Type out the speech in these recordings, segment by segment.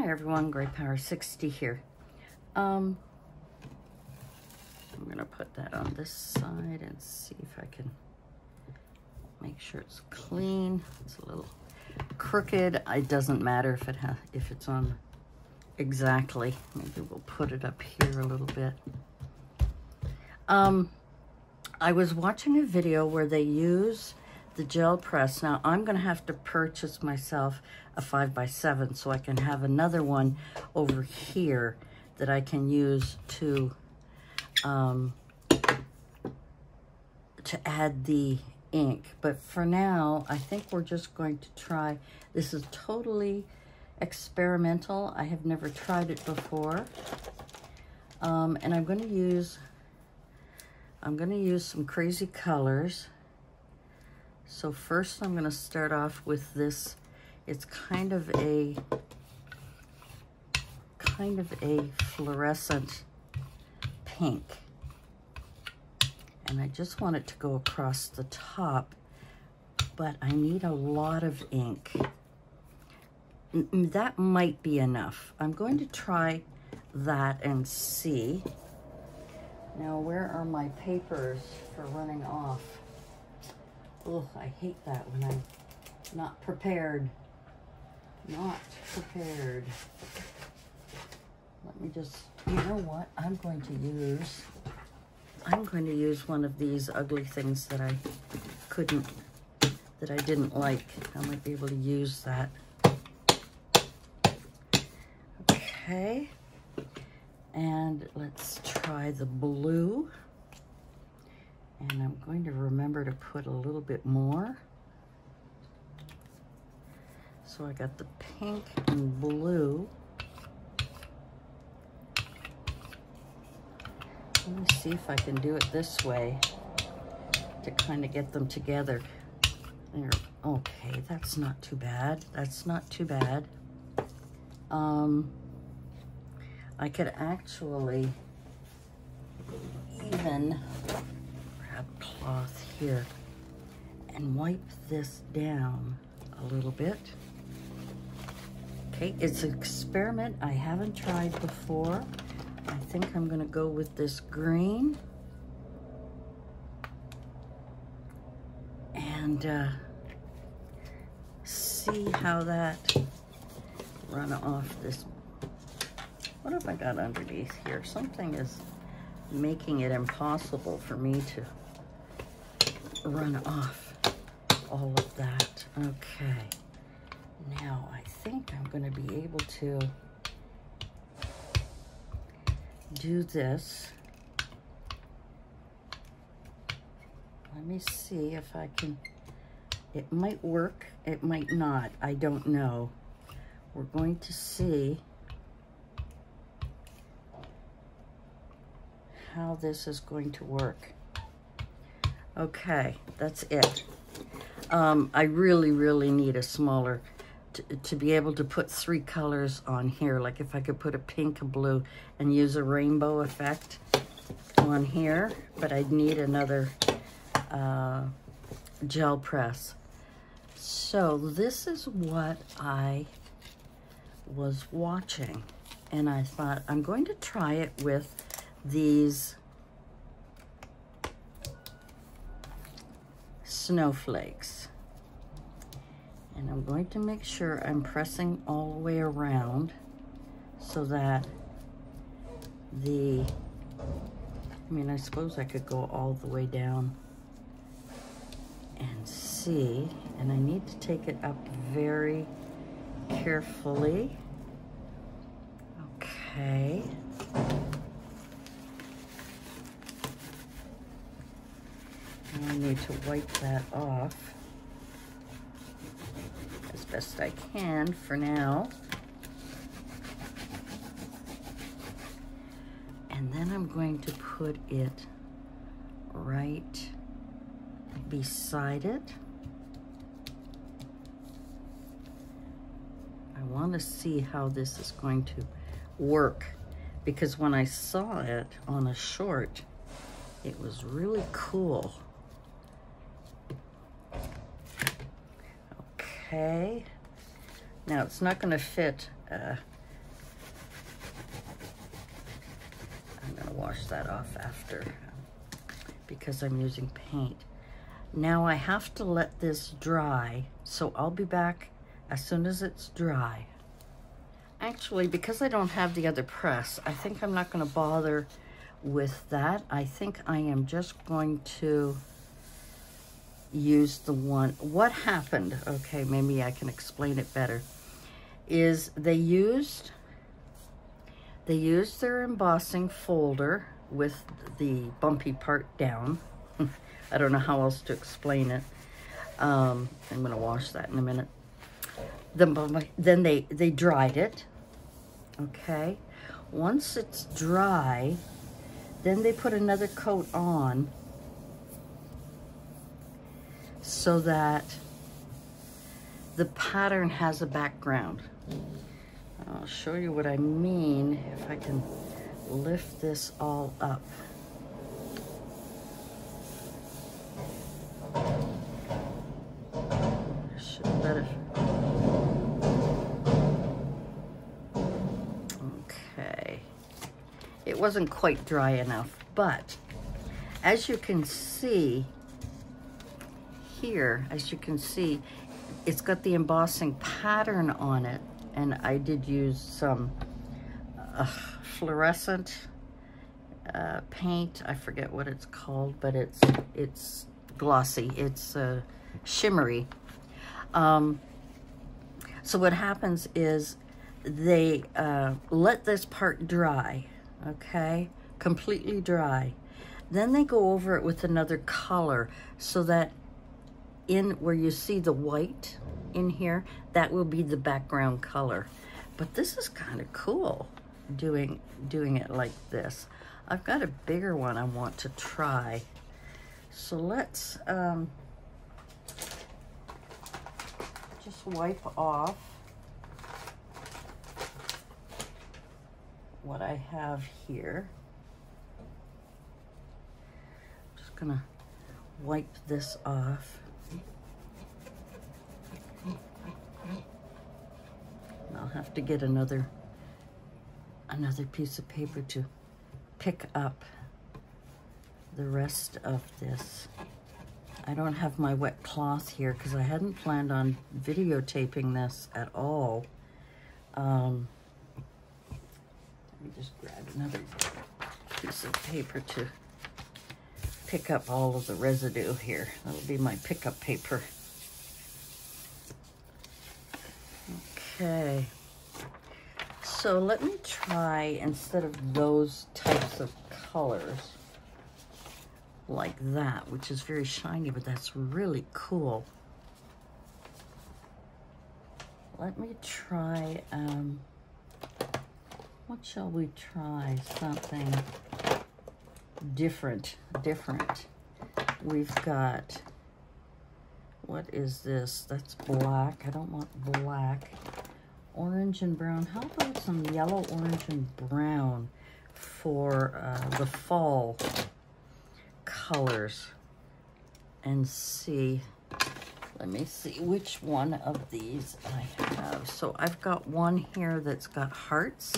Hi everyone, Great Power 60 here. I'm gonna put that on this side and see if I can make sure it's clean. It's a little crooked. It doesn't matter if it's on exactly. Maybe we'll put it up here a little bit. I was watching a video where they use the gel press. Now I'm gonna have to purchase myself a 5x7 so I can have another one over here that I can use to add the ink. But for now, I think we're just going to try. This is totally experimental. I have never tried it before. And I'm gonna use some crazy colors. So first I'm gonna start off with this. It's kind of a fluorescent pink. And I just want it to go across the top, but I need a lot of ink. That might be enough. I'm going to try that and see. Now, where are my papers for running off? Oh, I hate that when I'm not prepared. Not prepared. Let me just, you know what? I'm going to use one of these ugly things that I didn't like. I might be able to use that. Okay. And let's try the blue. And I'm going to remember to put a little bit more. So I got the pink and blue. Let me see if I can do it this way to kind of get them together. There. Okay, that's not too bad. That's not too bad. I could actually even grab a cloth here and wipe this down a little bit. Okay, it's an experiment I haven't tried before. I think I'm gonna go with this green and see how that run off this. What have I got underneath here? Something is making it impossible for me to run off all of that. Okay, now I think I'm gonna be able to do this. Let me see if I can. It might work, it might not, I don't know. We're going to see how this is going to work. Okay, that's it. I really need a smaller, to be able to put 3 colors on here. Like if I could put a pink, a blue, and use a rainbow effect on here, but I'd need another gel press. So this is what I was watching, and I thought I'm going to try it with these snowflakes. And I'm going to make sure I'm pressing all the way around so that I suppose I could go all the way down and see. And I need to take it up very carefully. Okay. And I need to wipe that off as best I can for now. And then I'm going to put it right beside it. I want to see how this is going to work, because when I saw it on a short, it was really cool. Okay, now it's not going to fit gonna wash that off after because I'm using paint. Now I have to let this dry, so I'll be back as soon as it's dry. Actually, because I don't have the other press, I think I'm not gonna bother with that. I think I am just going to use the one. What happened, okay, maybe I can explain it better, is they used their embossing folder with the bumpy part down. I don't know how else to explain it. I'm gonna wash that in a minute. Then they dried it, okay? Once it's dry, then they put another coat on so that the pattern has a background. I'll show you what I mean if I can lift this all up. I should let it. Okay. It wasn't quite dry enough, but as you can see here, it's got the embossing pattern on it, and I did use some fluorescent paint. I forget what it's called, but it's glossy. It's shimmery. So what happens is they let this part dry, okay, completely dry. Then they go over it with another color so that in where you see the white in here, that will be the background color. But this is kind of cool, doing it like this. I've got a bigger one I want to try. So let's just wipe off what I have here. Just gonna wipe this off. I'll have to get another piece of paper to pick up the rest of this. I don't have my wet cloth here because I hadn't planned on videotaping this at all. Let me just grab another piece of paper to pick up all of the residue here. That'll be my pickup paper. Okay, so let me try, instead of those types of colors like that, which is very shiny, but that's really cool. Let me try, what shall we try? Something different. We've got, what is this? That's black. I don't want black. Orange and brown. How about some yellow, orange, and brown for the fall colors? And see, let me see which one of these I have. So I've got one here that's got hearts,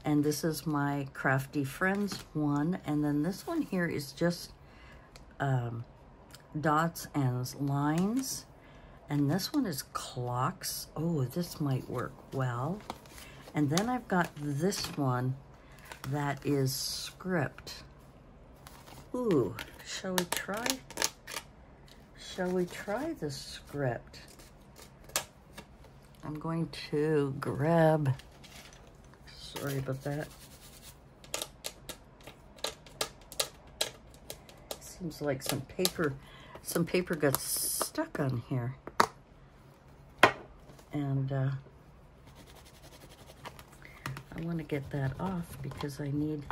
and this is my Crafty Friends one. And then this one here is just dots and lines. And this one is clocks. Oh, this might work well. And then I've got this one that is script. Ooh, shall we try? Shall we try the script? I'm going to grab, sorry about that. Seems like some paper got stuck on here. And I want to get that off because I need,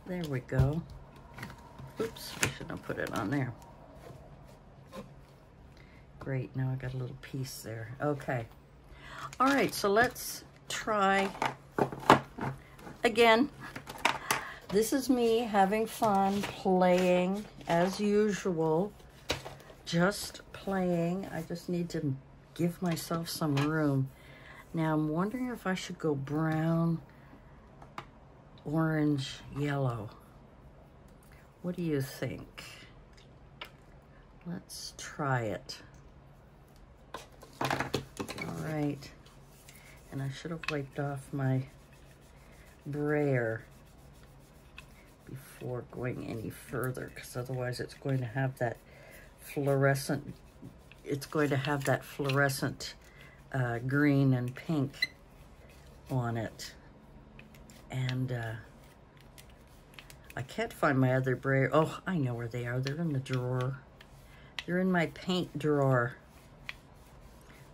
there we go. Oops, I shouldn't have put it on there. Great, now I got a little piece there. Okay. All right, so let's try again. This is me having fun, playing as usual, just playing. I just need to give myself some room. Now I'm wondering if I should go brown orange yellow. What do you think? Let's try it. All right. And I should have wiped off my brayer before going any further, because otherwise it's going to have that fluorescent, green and pink on it. And I can't find my other brayer. Oh, I know where they are. They're in the drawer. They're in my paint drawer.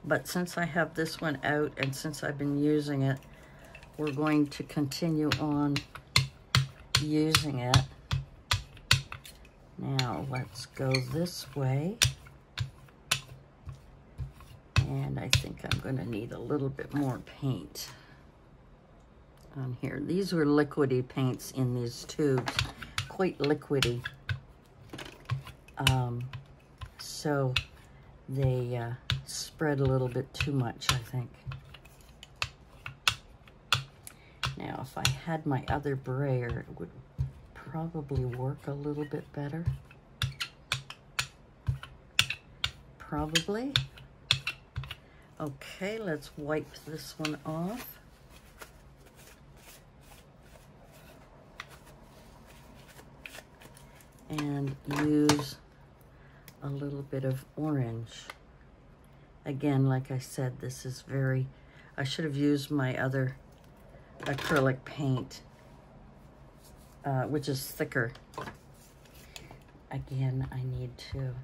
But since I have this one out and since I've been using it, we're going to continue on using it. Now let's go this way. And I think I'm going to need a little bit more paint on here. These were liquidy paints in these tubes, quite liquidy. So they spread a little bit too much, I think. Now, if I had my other brayer, it would probably work a little bit better. Probably. Okay, let's wipe this one off. And use a little bit of orange. Again, like I said, this is very, I should have used my other acrylic paint, which is thicker. Again, I need to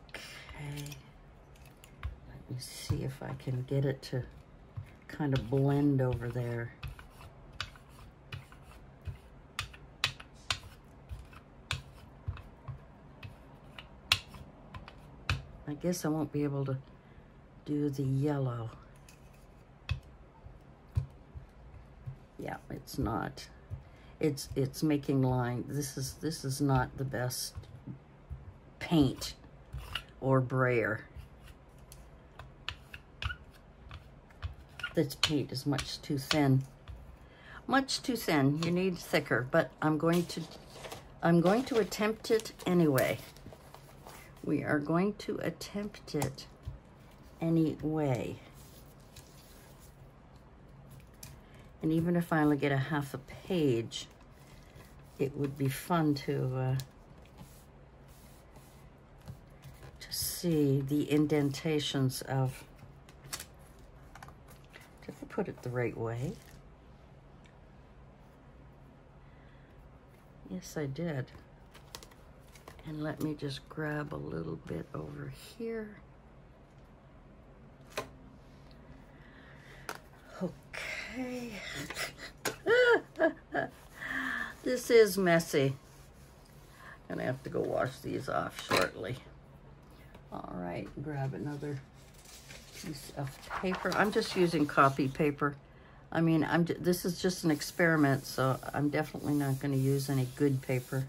okay, let me see if I can get it to kind of blend over there. I guess I won't be able to do the yellow. Yeah, it's not. It's making line. This is not the best paint or brayer. This paint is much too thin. Much too thin. You need thicker, but I'm going to attempt it anyway. We are going to attempt it anyway. And even if I only get a half a page, it would be fun to see the indentations of, did I put it the right way? Yes, I did. And let me just grab a little bit over here. Okay. This is messy. Gonna have to go wash these off shortly. All right, grab another piece of paper. I'm just using copy paper. I mean, this is just an experiment, so I'm definitely not going to use any good paper.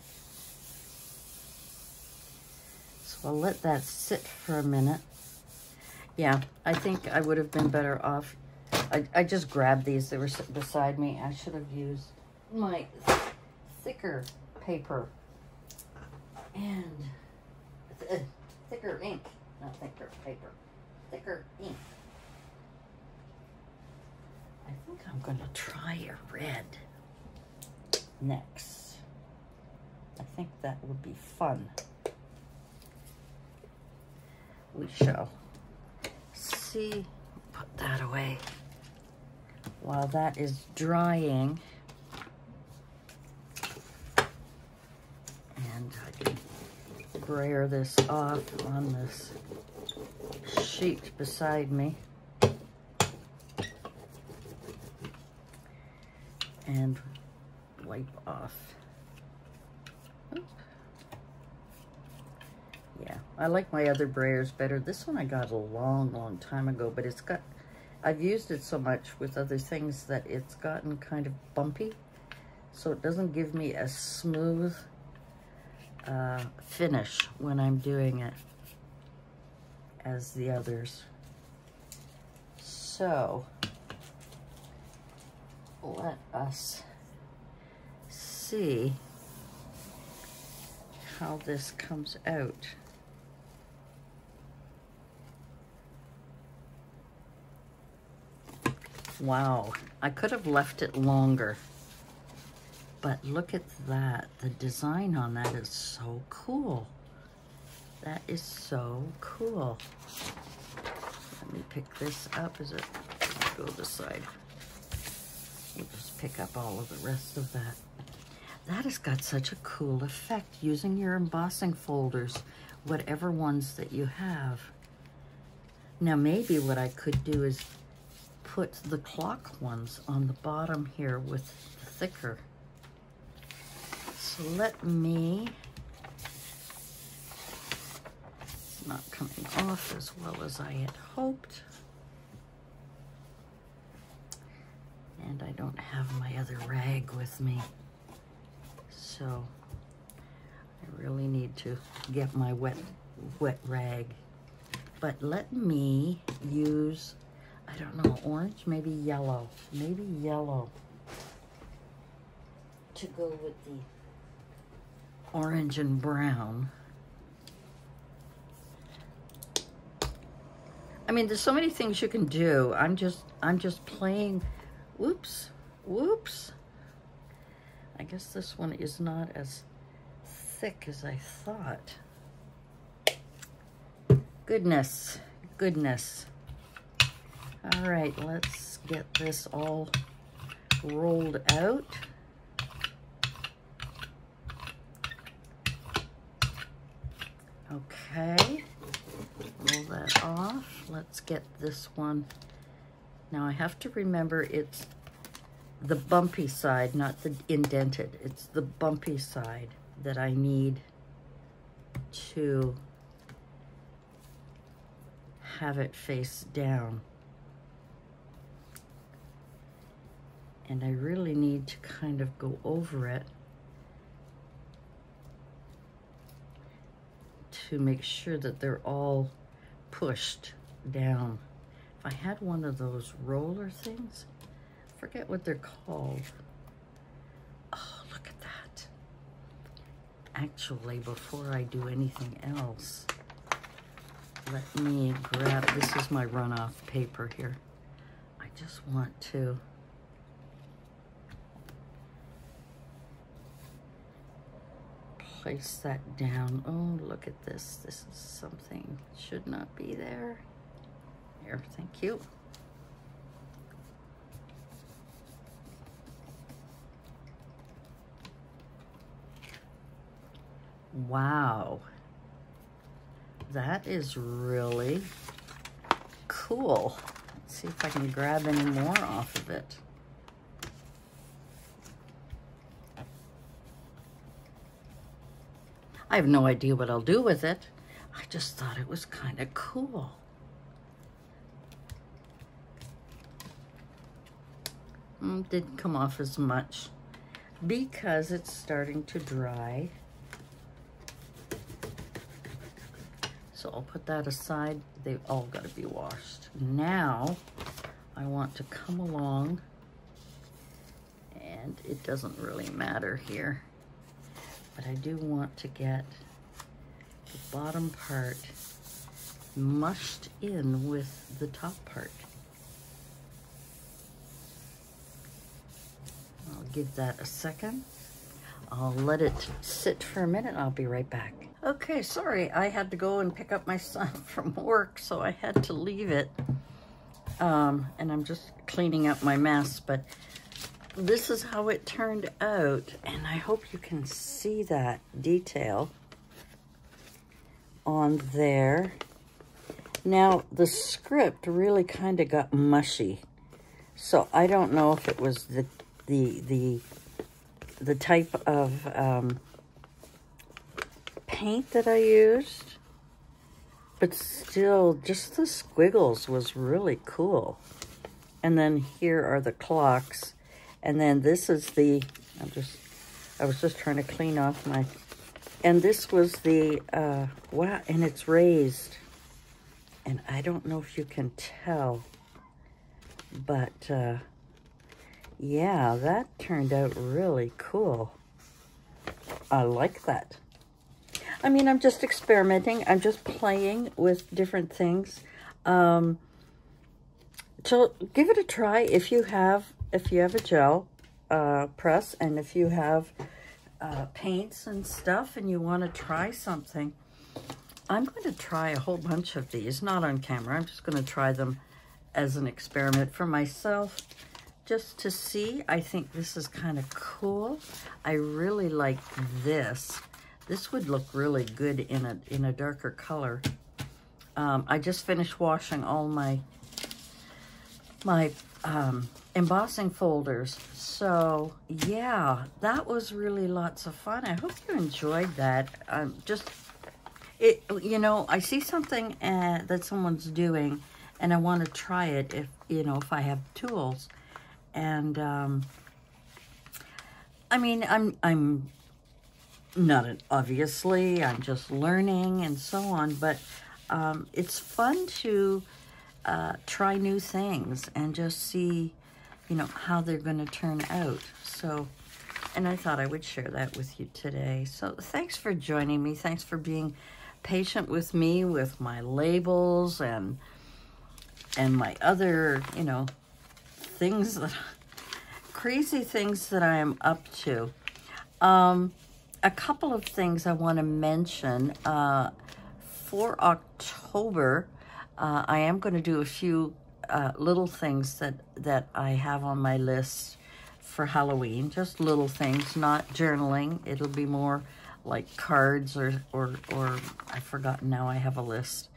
So I'll let that sit for a minute. Yeah, I think I would have been better off. I just grabbed these. They were beside me. I should have used my thicker paper and thicker ink. Not thicker paper. Thicker ink. I think I'm going to try a red next. I think that would be fun. We shall see. Put that away. While that is drying, and I can brayer this off on this sheet beside me. And wipe off. Oop. Yeah, I like my other brayers better. This one I got a long time ago, but I've used it so much with other things that it's gotten kind of bumpy, so it doesn't give me a smooth finish when I'm doing it as the others. So let us see how this comes out. Wow, I could have left it longer, but look at that. The design on that is so cool. That is so cool. Let me pick this up. Is it? Go this side. We'll just pick up all of the rest of that. That has got such a cool effect using your embossing folders, whatever ones that you have. Now maybe what I could do is put the clock ones on the bottom here with thicker. So let me, it's not coming off as well as I had hoped. And I don't have my other rag with me. So I really need to get my wet rag. But let me use, I don't know, orange, maybe yellow to go with the orange and brown. I mean, there's so many things you can do. I'm just playing. Whoops. I guess this one is not as thick as I thought. Goodness. All right, let's get this all rolled out. Okay, roll that off. Let's get this one. Now I have to remember it's the bumpy side, not the indented. It's the bumpy side that I need to have it face down. And I really need to kind of go over it to make sure that they're all pushed down. If I had one of those roller things, I forget what they're called. Oh, look at that. Actually, before I do anything else, let me grab, this is my runoff paper here. I just want to place that down. Oh, look at this. This is something should not be there. Here, thank you. Wow. That is really cool. Let's see if I can grab any more off of it. I have no idea what I'll do with it. I just thought it was kind of cool. Didn't come off as much because it's starting to dry. So I'll put that aside. They've all got to be washed. Now I want to come along, and it doesn't really matter here, but I do want to get the bottom part mushed in with the top part. I'll give that a second. I'll let it sit for a minute. I'll be right back. Okay, sorry, I had to go and pick up my son from work, so I had to leave it. And I'm just cleaning up my mess, but this is how it turned out, and I hope you can see that detail on there. Now, the script really kind of got mushy, so I don't know if it was the type of paint that I used, but still, just the squiggles was really cool. And then here are the clocks, and then this is the, I was just trying to clean off my, and this was the, wow, and it's raised, and I don't know if you can tell, But, yeah, that turned out really cool. I like that. I mean, I'm just experimenting. I'm just playing with different things. So give it a try if you have a gel press, and if you have paints and stuff and you want to try something. I'm going to try a whole bunch of these, not on camera. I'm just going to try them as an experiment for myself, just to see. I think this is kind of cool. I really like this. This would look really good in a darker color. I just finished washing all my embossing folders. So yeah, that was really lots of fun. I hope you enjoyed that. You know, I see something that someone's doing, and I want to try it if, you know, if I have tools. And I mean, I'm not obviously, I'm just learning and so on, but it's fun to try new things and just see, you know, how they're going to turn out. So, and I thought I would share that with you today. So thanks for joining me. Thanks for being patient with me with my labels and my other, you know, things that, crazy things that I am up to. A couple of things I want to mention. For October, I am going to do a few little things that I have on my list for Halloween. Just little things, not journaling. It'll be more like cards or I've forgotten now. I have a list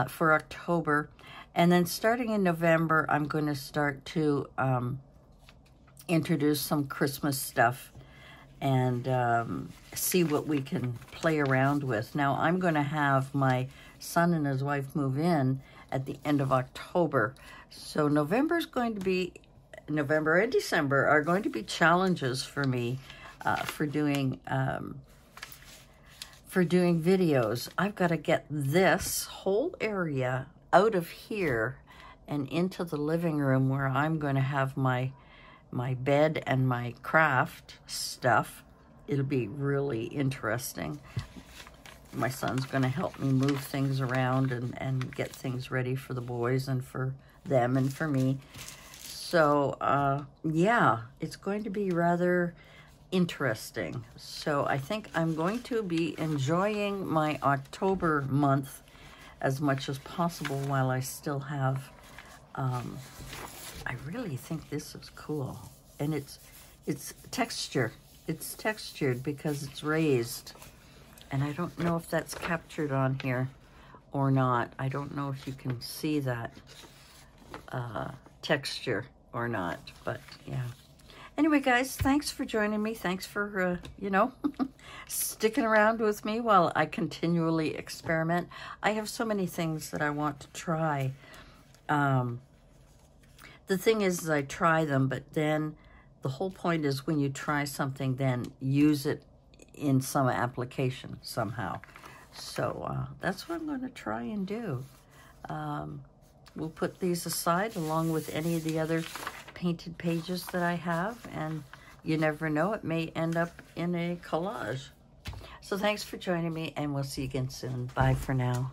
for October. And then starting in November, I'm going to start to introduce some Christmas stuff and see what we can play around with. Now, I'm going to have my son and his wife move in at the end of October. So November and December are going to be challenges for me for doing videos. I've got to get this whole area out of here and into the living room where I'm going to have my bed and my craft stuff. It'll be really interesting. My son's going to help me move things around and get things ready for the boys and for them and for me. So, yeah, it's going to be rather interesting. So I think I'm going to be enjoying my October month as much as possible while I still have, I really think this is cool. And it's texture. It's textured because it's raised. And I don't know if that's captured on here or not. I don't know if you can see that texture or not, but yeah. Anyway, guys, thanks for joining me. Thanks for, you know, sticking around with me while I continually experiment. I have so many things that I want to try. The thing is I try them, but then the whole point is when you try something, then use it in some application somehow. So that's what I'm going to try and do. We'll put these aside along with any of the other painted pages that I have, and you never know, it may end up in a collage. So thanks for joining me, and we'll see you again soon. Bye for now.